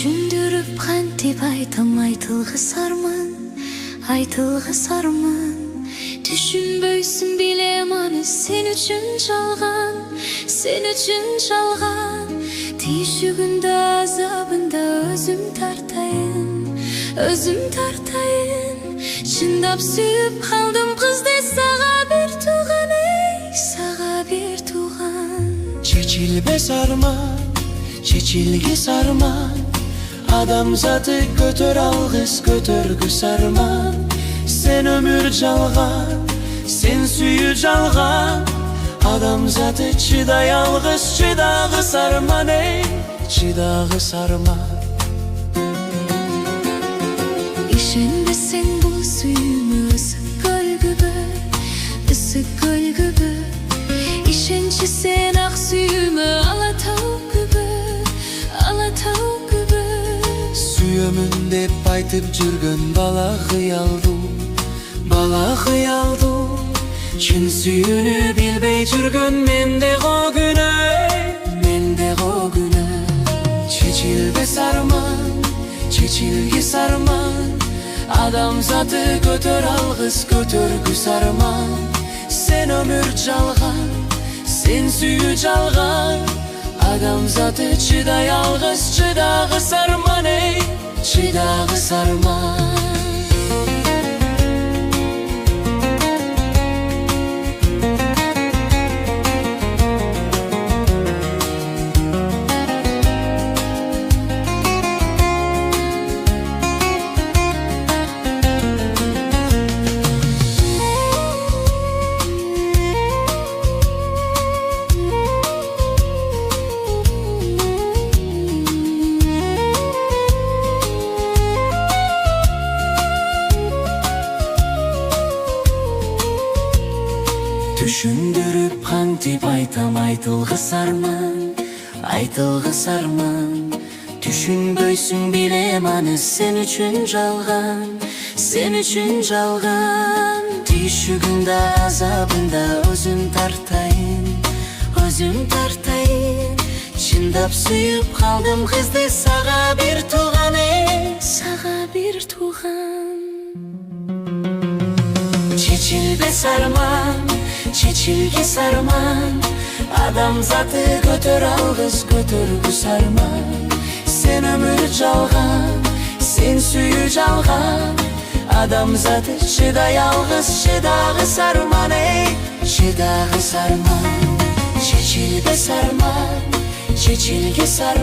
Түшүндүрүп кантип айтам, айтылгыс арман. Түшүнбөйсүң билем аны, сен үчүн жалган. Тийшүгүндө азабында өзүм тартайын. Чындап сүйүп калдым кызды, сага бир тууган, сага бир тууган. Чечилбес арман, чечилгис арман. Адамзаты көтөргүс арман. Sen ömür жалган, sen сүйүү жалган. Адамзаты чыдагыс арман, чыдагыс арман. Ишенбесең бул сүйүүмө, ысык көлгүбө. Ишенчи сен ак сүйүүмө, ала тау күбө. Сүйөмүн деп айтып жүргөн бала кыялдуу. Чын сүйүүнү билбей жүргөн менде го күнөө. Чечилбес арман, чечилгис арман. Адамзаты көтөргүс арман. Sen ömür жалган, sen сүйүү жалган. Адамзаты чыдагыс арман, чыдагыс арман. Түшүндүрүп кантип айтам, айтылгыс арман. Түшүнбөйсүң билем аны, сен үчүн жалган. Тийшүгүндө азабында өзүм тартайын. Чындап сүйүп калдым кызды, сага бир тууган, сага бир тууган. Чечилбес арман, чечилгис арман. Адамзаты көтөргүс арман. Sen ömür жалган, sen сүйүү жалган. Адамзаты чыдагыс арман, чыдагыс арман. Чечилбес арман, чечилгис арман.